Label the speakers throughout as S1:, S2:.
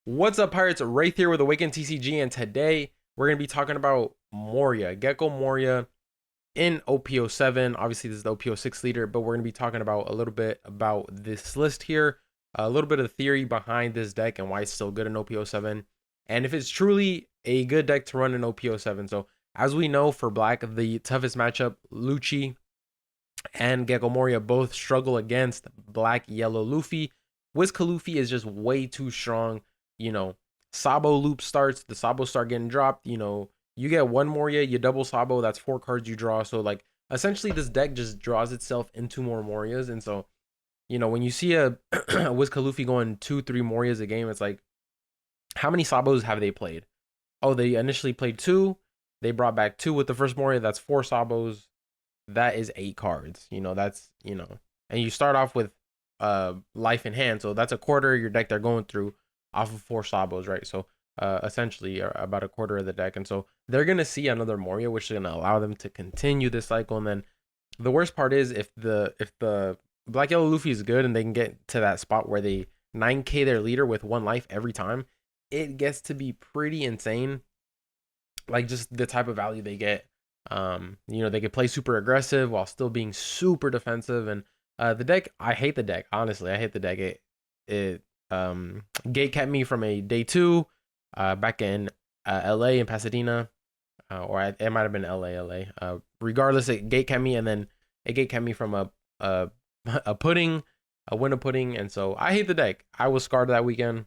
S1: What's up, Pirates? Right here with Awaken TCG, and today we're going to be talking about Moria, Gecko Moria in OP07. Obviously, this is the OP06 leader, but we're going to be talking about a little bit about this list here, a little bit of the theory behind this deck and why it's still good in OP07, and if it's truly a good deck to run in OP07. So, as we know, for Black, the toughest matchup, Lucci and Gecko Moria both struggle against Black Yellow Luffy. Whisker Luffy is just way too strong. You know, Sabo loop starts, the Sabo start getting dropped. You get one Moria, you double Sabo, that's 4 cards you draw. So, like, essentially, this deck just draws itself into more Morias. And so, when you see a Whisker Luffy going 2, 3 Morias a game, it's like, how many Sabos have they played? Oh, they initially played 2. They brought back 2 with the first Moria. That's 4 Sabos. That is 8 cards. And you start off with life in hand, so that's a quarter of your deck they're going through off of 4 Sabos, right? So essentially about a quarter of the deck, and so they're gonna see another Moria, which is gonna allow them to continue this cycle. And then the worst part is if the Black Yellow Luffy is good and they can get to that spot where they 9k their leader with 1 life every time, it gets to be pretty insane. Like, just the type of value they get. They could play super aggressive while still being super defensive. And the deck, I hate the deck. Honestly, I hate the deck. It gate kept me from a day 2 back in LA in Pasadena. It might have been LA. Regardless, it gate kept me, and then it gate kept me from a a pudding, a win of pudding. And so I hate the deck. I was scarred that weekend.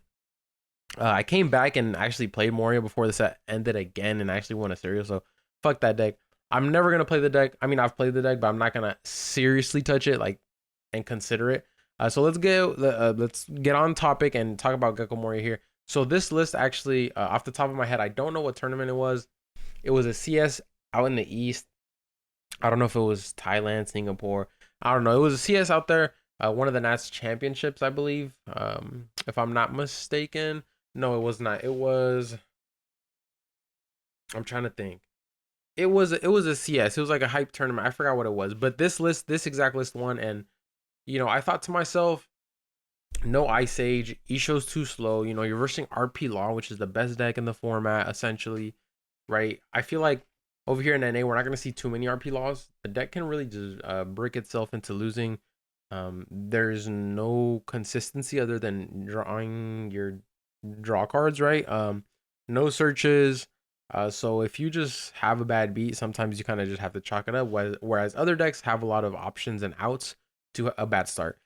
S1: I came back and actually played Moria before the set ended again and actually won a series. So fuck that deck. I'm never gonna play the deck. I mean, I've played the deck, but I'm not gonna seriously touch it and consider it. So let's get on topic and talk about Gecko Moria here. So this list actually, off the top of my head, I don't know what tournament it was. It was a CS out in the East. I don't know if it was Thailand, Singapore. I don't know. It was a CS out there. One of the Nats championships, I believe. If I'm not mistaken. No, it was not. It was. I'm trying to think. It was a CS. It was like a hype tournament. I forgot what it was. But this exact list won, and I thought to myself, no Ice Age. Isho's too slow. You're versing RP Law, which is the best deck in the format, essentially, right? I feel like over here in NA, we're not gonna see too many RP Laws. The deck can really just break itself into losing. There's no consistency other than drawing your draw cards, right? No searches. So if you just have a bad beat, sometimes you kind of just have to chalk it up. Whereas other decks have a lot of options and outs to a bad start.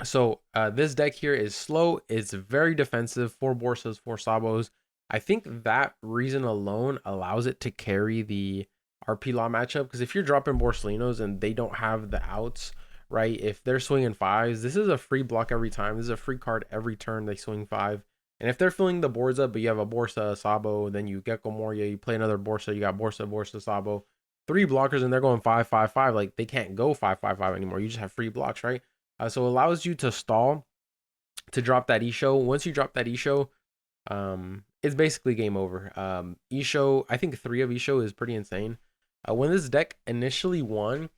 S1: So this deck here is slow. It's very defensive. 4 Borsas, 4 Sabos. I think that reason alone allows it to carry the RP Law matchup. Because if you're dropping Borsalinos and they don't have the outs, right? If they're swinging 5s, this is a free block every time. This is a free card every turn they swing 5. And if they're filling the boards up, but you have a Borsa, Sabo, then you Gecko Moria, you play another Borsa, you got Borsa, Sabo, 3 blockers, and they're going 5-5-5. Like, they can't go 5-5-5 anymore. You just have free blocks, right? So it allows you to stall to drop that Isho. Once you drop that Isho, it's basically game over. Isho, I think 3 of Isho is pretty insane. When this deck initially won,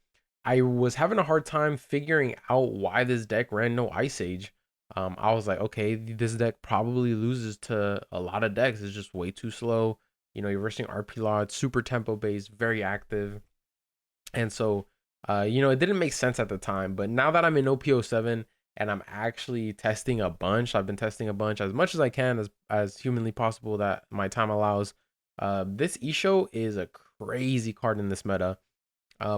S1: I was having a hard time figuring out why this deck ran no Ice Age. I was like, okay, this deck probably loses to a lot of decks. It's just way too slow. You're versing RP Law. It's super tempo based, very active. And so, it didn't make sense at the time. But now that I'm in OP07 and I'm actually testing a bunch, I've been testing a bunch as much as I can, as humanly possible that my time allows. This Isho is a crazy card in this meta.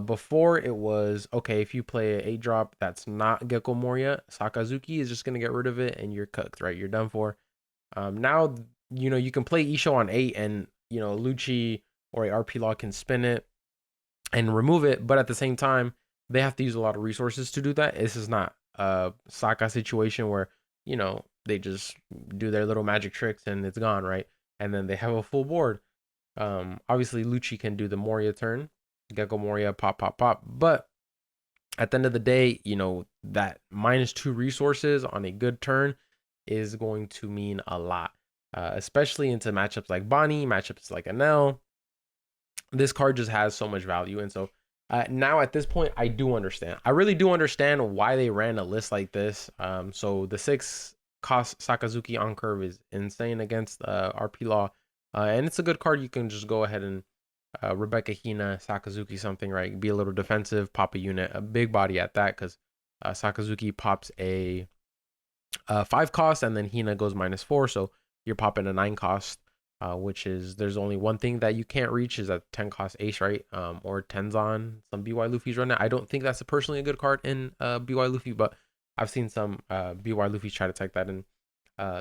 S1: Before it was, okay, if you play a 8-drop that's not Gecko Moria, Sakazuki is just going to get rid of it and you're cooked, right? You're done for. Now, you can play Isho on 8 and, Lucci or a RP Law can spin it and remove it. But at the same time, they have to use a lot of resources to do that. This is not a Saka situation where, they just do their little magic tricks and it's gone, right? And then they have a full board. Obviously, Lucci can do the Moria turn. Gecko Moria, pop, pop, pop. But at the end of the day, that -2 resources on a good turn is going to mean a lot, especially into matchups like Bonnie, matchups like Anel. This card just has so much value. And so now at this point, I do understand. I really do understand why they ran a list like this. So the 6 cost Sakazuki on curve is insane against RP Law. And it's a good card. You can just go ahead and Rebecca Hina, Sakazuki something, right? Be a little defensive, pop a unit, a big body at that, because Sakazuki pops a 5 cost and then Hina goes -4. So you're popping a 9 cost, which is there's only one thing that you can't reach is a 10 cost ace, right? Or Tenzon. Some BY Luffy's run it. I don't think that's personally a good card in BY Luffy, but I've seen some BY Luffy try to take that in.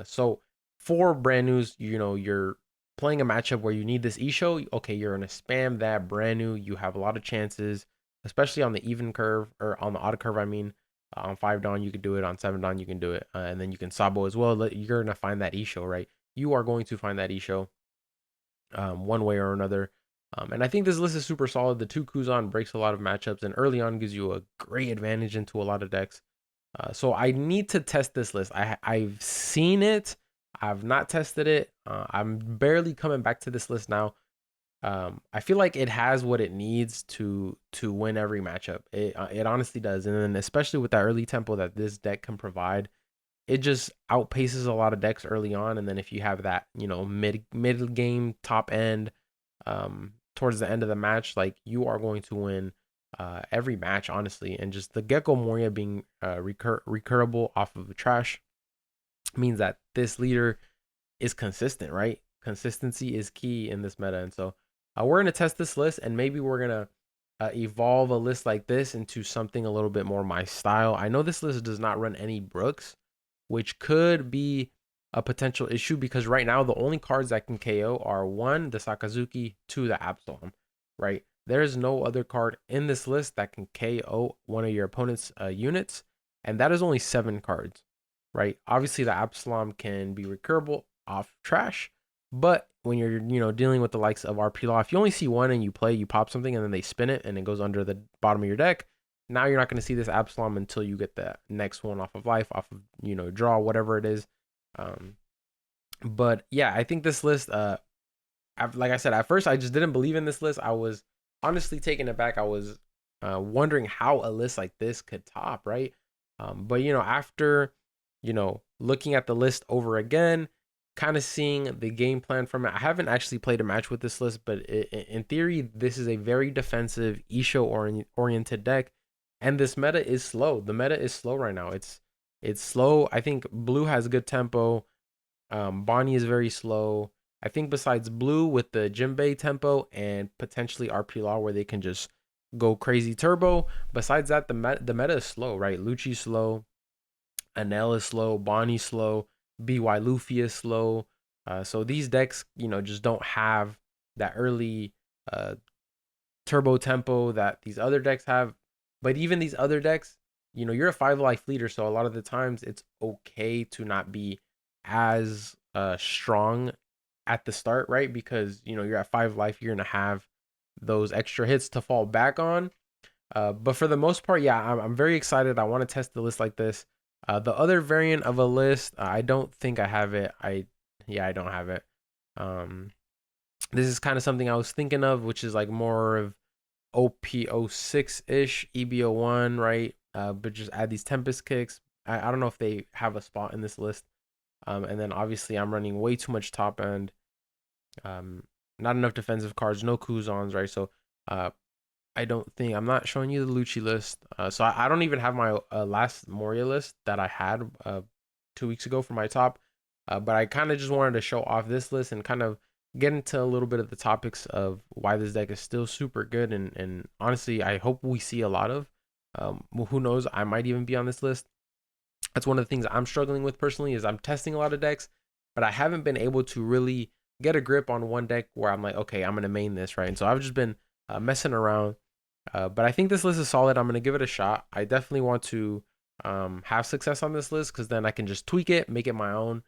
S1: So for brand news, you're playing a matchup where you need this Isho. Okay, you're gonna spam that brand new. You have a lot of chances, especially on the even curve or on the odd curve. I mean, on 5 Dawn, you can do it. On 7 Dawn, you can do it. And then you can Sabo as well. You're going to find that Isho, right? You are going to find that Isho one way or another. And I think this list is super solid. The 2 Kuzan breaks a lot of matchups and early on gives you a great advantage into a lot of decks. So I need to test this list. I've seen it. I've not tested it. I'm barely coming back to this list now. I feel like it has what it needs to win every matchup. It honestly does, and then especially with that early tempo that this deck can provide, it just outpaces a lot of decks early on. And then if you have that, mid game, top end, towards the end of the match, like you are going to win every match, honestly. And just the Gecko Moria being recurable off of the trash means that this leader is consistent, right? Consistency is key in this meta, and so we're gonna test this list, and maybe we're gonna evolve a list like this into something a little bit more my style. I know this list does not run any Brooks, which could be a potential issue because right now the only cards that can KO are 1, the Sakazuki, 2, the Absalom, right? There's no other card in this list that can KO one of your opponent's units, and that is only 7 cards, right? Obviously, the Absalom can be recurable off trash, but when you're dealing with the likes of RP Law, if you only see 1 and you pop something and then they spin it and it goes under the bottom of your deck, now you're not going to see this Absalom until you get the next one off of life, off of draw, whatever it is. But yeah, I think this list, like I said, at first I just didn't believe in this list. I was honestly taken aback. I was wondering how a list like this could top, right? But after looking at the list over again, kind of seeing the game plan from it. I haven't actually played a match with this list, but in theory, this is a very defensive Isho oriented deck, and this meta is slow. The meta is slow right now. It's slow. I think blue has good tempo. Bonnie is very slow. I think besides blue with the Jinbei tempo and potentially RP Law where they can just go crazy turbo. Besides that, the meta is slow, right? Lucci's slow. Anel is slow. Bonnie's slow. BY Luffy is slow. So these decks, just don't have that early turbo tempo that these other decks have. But even these other decks, you're a 5 life leader, so a lot of the times it's okay to not be as strong at the start, right? Because you're at 5 life, you're gonna have those extra hits to fall back on. But for the most part, yeah, I'm very excited. I want to test the list like this. The other variant of a list, I don't think I have it. I don't have it. This is kind of something I was thinking of, which is like more of OP06 ish, EB01, right? But just add these Tempest kicks. I don't know if they have a spot in this list. And then obviously I'm running way too much top end. Not enough defensive cards, no Kuzans, right? So I'm not showing you the Lucci list. So I don't even have my last Moria list that I had 2 weeks ago for my top. But I kind of just wanted to show off this list and kind of get into a little bit of the topics of why this deck is still super good. And honestly, I hope we see a lot of. Who knows? I might even be on this list. That's one of the things I'm struggling with personally is I'm testing a lot of decks, but I haven't been able to really get a grip on one deck where I'm like, okay, I'm going to main this, right? And so I've just been messing around. But I think this list is solid. I'm going to give it a shot. I definitely want to have success on this list because then I can just tweak it, make it my own,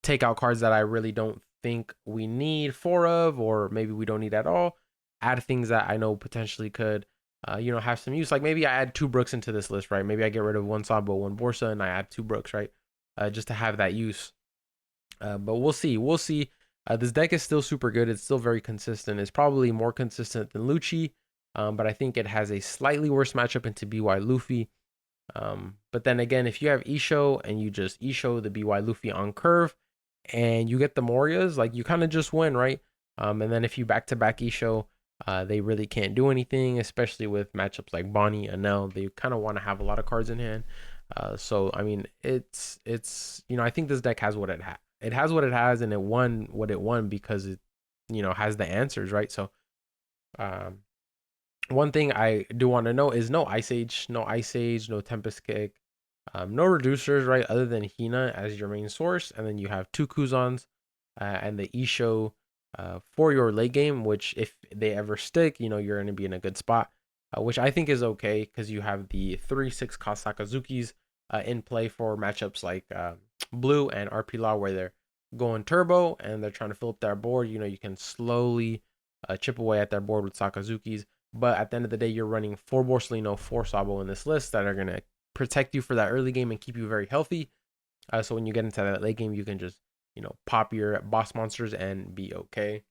S1: take out cards that I really don't think we need 4 of, or maybe we don't need at all, add things that I know potentially could have some use. Like maybe I add 2 Brooks into this list, right? Maybe I get rid of 1 Sabo, 1 Borsa, and I add 2 Brooks, right? Just to have that use. But we'll see. This deck is still super good. It's still very consistent. It's probably more consistent than Lucci, but I think it has a slightly worse matchup into BY Luffy. But then again, if you have Isho and you just Isho the BY Luffy on curve and you get the Morias, like you kind of just win, right? And then if you back to back Isho, they really can't do anything, especially with matchups like Bonnie and Nell. They kind of want to have a lot of cards in hand. So I mean, it's I think this deck has what it has. It has what it has, and it won what it won because it has the answers, right? So um, one thing I do want to know is no Ice Age, no Tempest Kick, no reducers, right? Other than Hina as your main source, and then you have two Kuzans and the Isho for your late game. Which if they ever stick, you're going to be in a good spot. Which I think is okay because you have the 3/6 cost Sakazukis in play for matchups like Blue and RP Law where they're going turbo and they're trying to fill up their board. You can slowly chip away at their board with Sakazukis. But at the end of the day, you're running 4 Borsalino, 4 Sabo in this list that are going to protect you for that early game and keep you very healthy. So when you get into that late game, you can just, pop your boss monsters and be okay.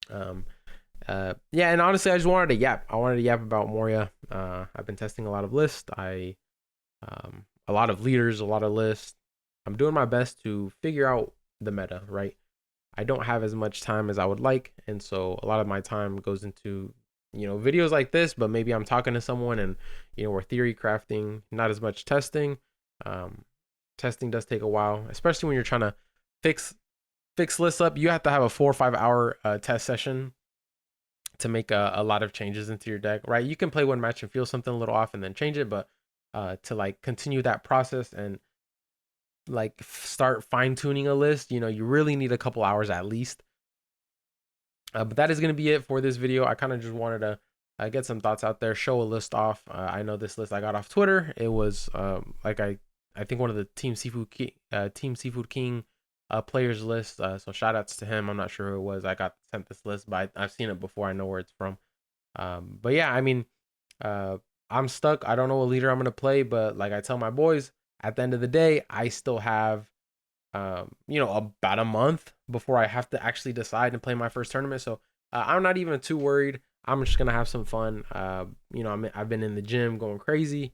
S1: Yeah, and honestly, I just wanted to yap. I wanted to yap about Moria. I've been testing a lot of lists. A lot of leaders, a lot of lists. I'm doing my best to figure out the meta, right? I don't have as much time as I would like, and so a lot of my time goes into videos like this, but maybe I'm talking to someone and we're theory crafting, not as much testing. Testing does take a while, especially when you're trying to fix lists up. You have to have a 4 or 5 hour test session to make a lot of changes into your deck, right? You can play one match and feel something a little off and then change it, but to like continue that process and like start fine tuning a list, you really need a couple hours at least. But that is going to be it for this video. I kind of just wanted to get some thoughts out there, show a list off. I know this list I got off Twitter. It was like I think one of the Team Seafood King players list. So shout outs to him. I'm not sure who it was. I got sent this list, but I've seen it before. I know where it's from. But yeah, I mean, I'm stuck. I don't know what leader I'm gonna play, but like I tell my boys, at the end of the day, I still have about a month before I have to actually decide and play my first tournament. So I'm not even too worried. I'm just gonna have some fun. I've been in the gym going crazy,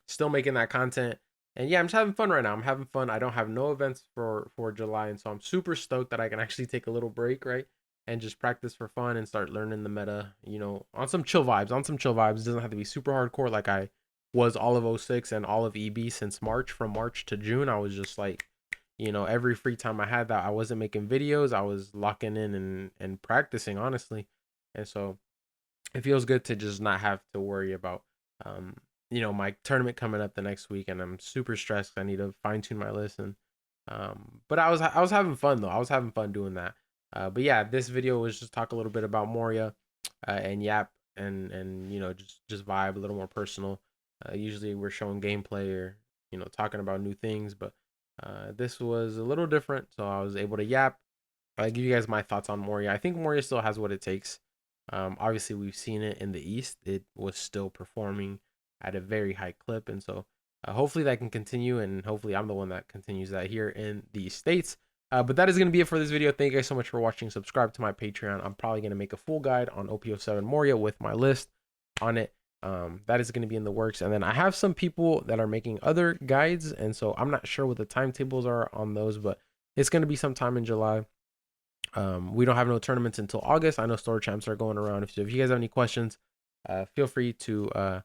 S1: still making that content, and yeah, I'm just having fun right now. I'm having fun. I don't have no events for July, and so I'm super stoked that I can actually take a little break, right, and just practice for fun and start learning the meta. On some chill vibes. It doesn't have to be super hardcore like I was all of 06 and all of EB since March. From March to June, I was just like, every free time I had that I wasn't making videos, I was locking in and practicing, honestly. And so it feels good to just not have to worry about, my tournament coming up the next week, and I'm super stressed. I need to fine tune my list, and but I was having fun though. I was having fun doing that. But yeah, this video was just talk a little bit about Moria, and yap, and just vibe a little more personal. Usually we're showing gameplay or talking about new things, but this was a little different, so I was able to yap. I give you guys my thoughts on Moria. I think Moria still has what it takes. Obviously we've seen it in the East. It was still performing at a very high clip, and so hopefully that can continue, and hopefully I'm the one that continues that here in the States. But that is going to be it for this video. Thank you guys so much for watching. Subscribe to my Patreon. I'm probably going to make a full guide on OP07 Moria with my list on it. That is going to be in the works, and then I have some people that are making other guides, and so I'm not sure what the timetables are on those, but it's going to be sometime in July. We don't have no tournaments until August. I know store champs are going around. If you guys have any questions, feel free to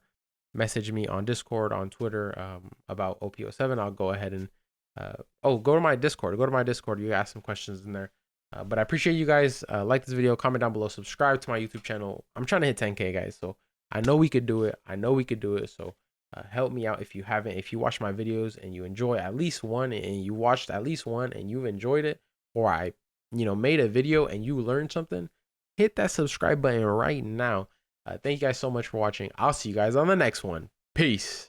S1: message me on Discord, on Twitter, about OP07. I'll go ahead and go to my Discord. You ask some questions in there. But I appreciate you guys. Like this video, comment down below, subscribe to my YouTube channel. I'm trying to hit 10K, guys, so I know we could do it. So help me out if you haven't. If you watch my videos and you enjoy at least one, and you watched at least one and you've enjoyed it, or I made a video and you learned something, hit that subscribe button right now. Thank you guys so much for watching. I'll see you guys on the next one. Peace.